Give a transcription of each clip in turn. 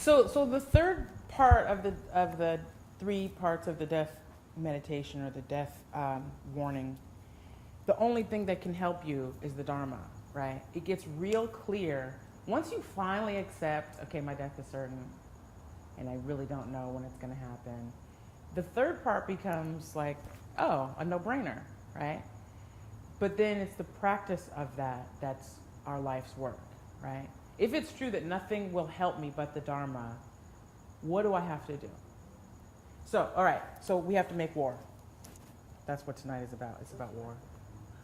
So the third part of the three parts of the death meditation or the death warning, the only thing that can help you is the Dharma, right? It gets real clear once you finally accept, okay, my death is certain, and I really don't know when it's going to happen. The third part becomes like, oh, a no-brainer, right? But then it's the practice of that that's our life's work, right? If it's true that nothing will help me but the Dharma, what do I have to do? So, all right, so we have to make war. That's what tonight is about. It's about war.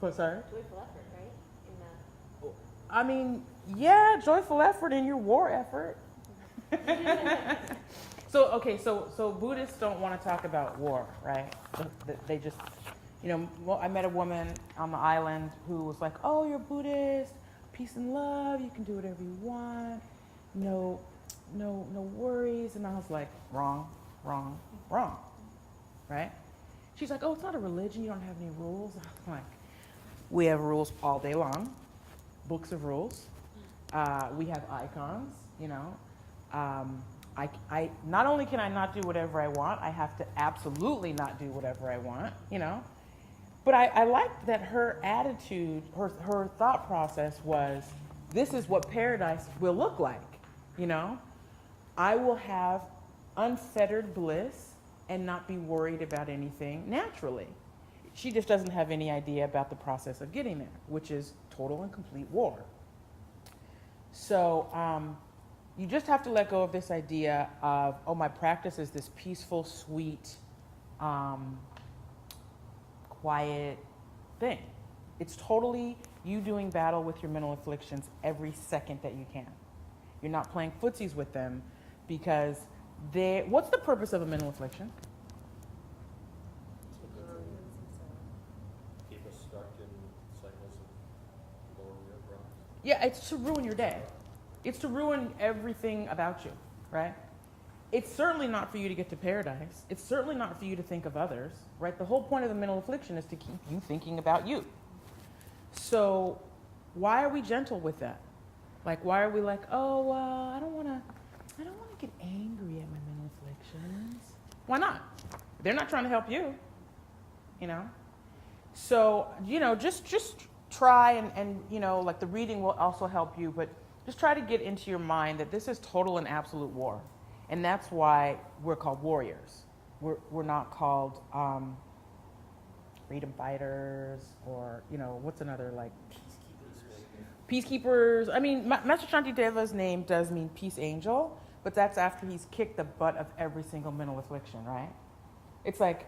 What, sorry? Joyful effort, right? I mean, yeah, joyful effort in your war effort. So Buddhists don't want to talk about war, right? They just, I met a woman on the island who was like, oh, you're Buddhist, peace and love, you can do whatever you want, no worries. And I was like, wrong, right? She's like, oh, it's not a religion, you don't have any rules. I'm like, we have rules all day long, books of rules. We have icons, I not only can I not do whatever I want, I have to absolutely not do whatever I want, But I liked that her attitude, her thought process was, this is what paradise will look like, I will have unfettered bliss and not be worried about anything naturally. She just doesn't have any idea about the process of getting there, which is total and complete war. So you just have to let go of this idea of, oh, my practice is this peaceful, sweet, quiet thing. It's totally you doing battle with your mental afflictions every second that you can. You're not playing footsies with them because what's the purpose of a mental affliction? Keep us stuck in cycles of lower problems. Yeah, it's to ruin your day. It's to ruin everything about you, right? It's certainly not for you to get to paradise. It's certainly not for you to think of others, right? The whole point of the mental affliction is to keep you thinking about you. So why are we gentle with that? Like, why are we like, oh, I don't want to get angry at my mental afflictions. Why not? They're not trying to help you, So, just try and like the reading will also help you, but just try to get into your mind that this is total and absolute war. And that's why we're called warriors. We're not called freedom fighters or, what's another, like, peacekeepers. I mean, Master Shantideva's name does mean peace angel, but that's after he's kicked the butt of every single mental affliction, right? It's like,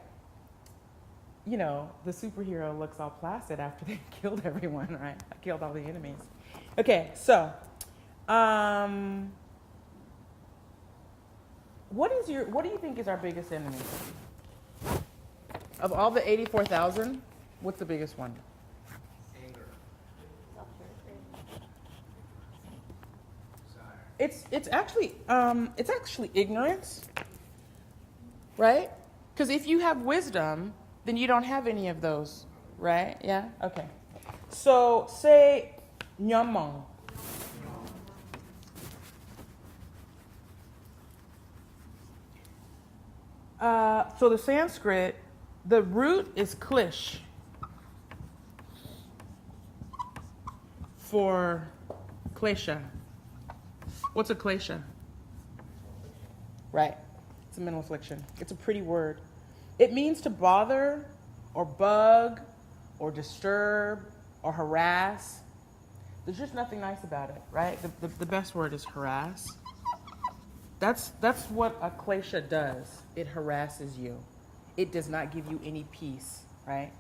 the superhero looks all placid after they killed everyone, right? I killed all the enemies. Okay, so, what do you think is our biggest enemy? Of all the 84,000, what's the biggest one? Anger. It's actually ignorance, right? Because if you have wisdom, then you don't have any of those, right? Yeah? Okay. So say nyamong. So the Sanskrit, the root is klish for klesha. What's a klesha? Right. It's a mental affliction. It's a pretty word. It means to bother or bug or disturb or harass. There's just nothing nice about it, right? The best word is harass. That's what a klesha does. It harasses you. It does not give you any peace, right?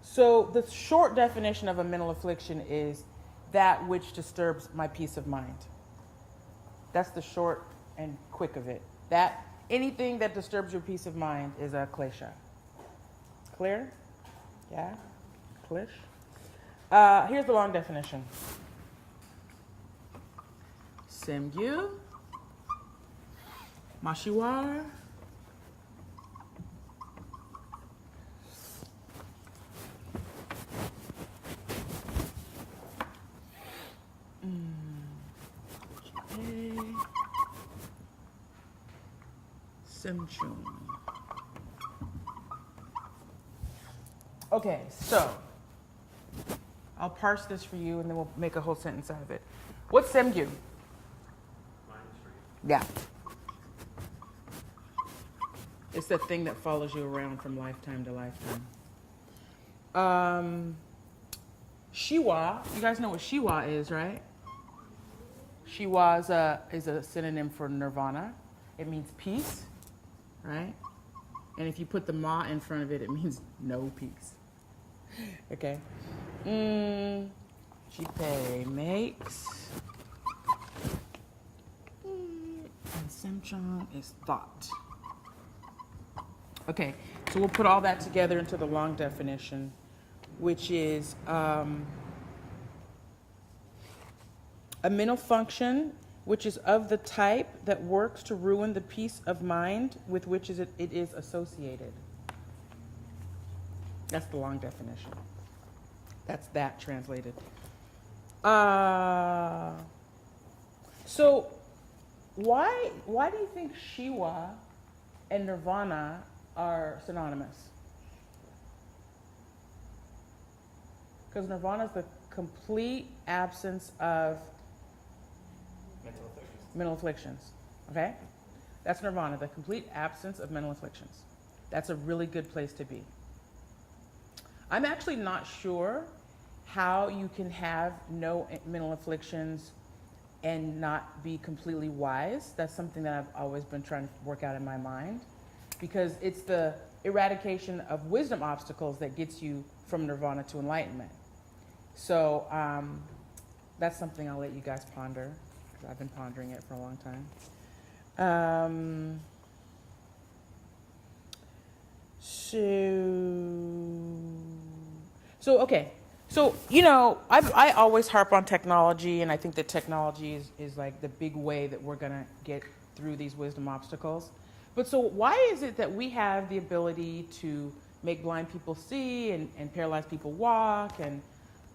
So the short definition of a mental affliction is that which disturbs my peace of mind. That's the short and quick of it. That anything that disturbs your peace of mind is a klesha. Clear? Yeah? Klish? Here's the long definition. Semgyu, Mashiwar, Semchung. Okay, so I'll parse this for you and then we'll make a whole sentence out of it. What's Semgyu? Mind street. Yeah. It's the thing that follows you around from lifetime to lifetime. Shiwa, you guys know what Shiwa is, right? Shiwa is a synonym for nirvana. It means peace, right? And if you put the ma in front of it, it means no peace. Okay. Jipei makes. And Semchung is thought. Okay, so we'll put all that together into the long definition, which is a mental function which is of the type that works to ruin the peace of mind with which it is associated. That's the long definition. That's that translated. So why do you think Shiva and Nirvana are synonymous? Because Nirvana is the complete absence of mental afflictions. Okay? That's Nirvana, the complete absence of mental afflictions. That's a really good place to be. I'm actually not sure how you can have no mental afflictions and not be completely wise. That's something that I've always been trying to work out in my mind, because it's the eradication of wisdom obstacles that gets you from nirvana to enlightenment. So that's something I'll let you guys ponder, because I've been pondering it for a long time. So okay. So, you know, I always harp on technology, and I think that technology is like the big way that we're going to get through these wisdom obstacles. But so why is it that we have the ability to make blind people see and paralyzed people walk and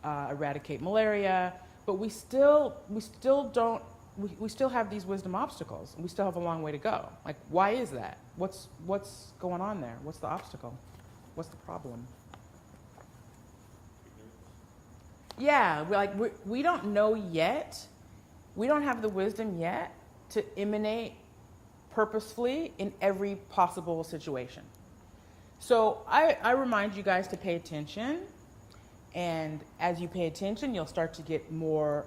eradicate malaria, but we still have these wisdom obstacles, and we still have a long way to go? Like, why is that? What's going on there? What's the obstacle? What's the problem? Yeah, we don't know yet. We don't have the wisdom yet to emanate purposefully in every possible situation. So I remind you guys to pay attention, and as you pay attention, you'll start to get more.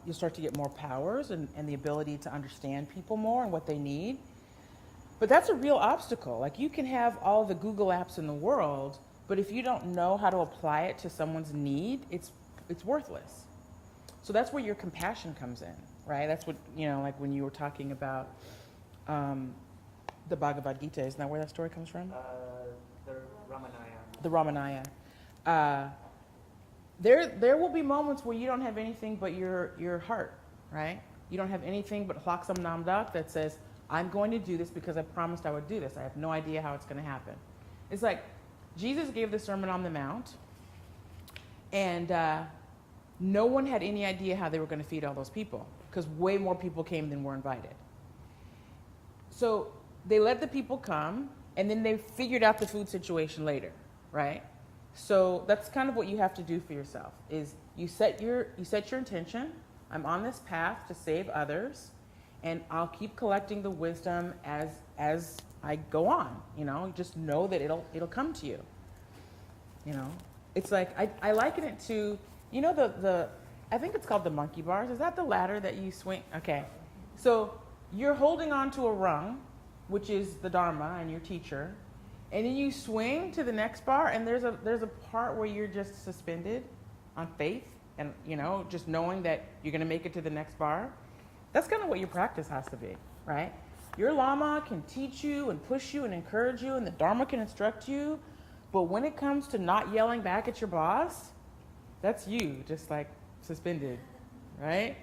You'll start to get more powers and the ability to understand people more and what they need. But that's a real obstacle. Like, you can have all the Google apps in the world, but if you don't know how to apply it to someone's need, it's worthless. So that's where your compassion comes in, right? That's what, you know, like when you were talking about the Bhagavad Gita, isn't that where that story comes from? The Ramanaya. There will be moments where you don't have anything but your heart, right? You don't have anything but Hlaksam Namdak that says, I'm going to do this because I promised I would do this. I have no idea how it's going to happen. It's like Jesus gave the Sermon on the Mount, and no one had any idea how they were going to feed all those people, because way more people came than were invited. So they let the people come, and then they figured out the food situation later, right? So that's kind of what you have to do for yourself, is you set your intention. I'm on this path to save others, and I'll keep collecting the wisdom as I go on. You know, just know that it'll come to you. You know, it's like I liken it to, you know, the I think it's called the monkey bars. Is that the ladder that you swing? Okay, so you're holding on to a rung, which is the Dharma and your teacher, and then you swing to the next bar, and there's a part where you're just suspended on faith, and, you know, just knowing that you're going to make it to the next bar. That's kind of what your practice has to be, right? Your Lama can teach you and push you and encourage you, and the Dharma can instruct you, but when it comes to not yelling back at your boss, that's you, just like suspended, right?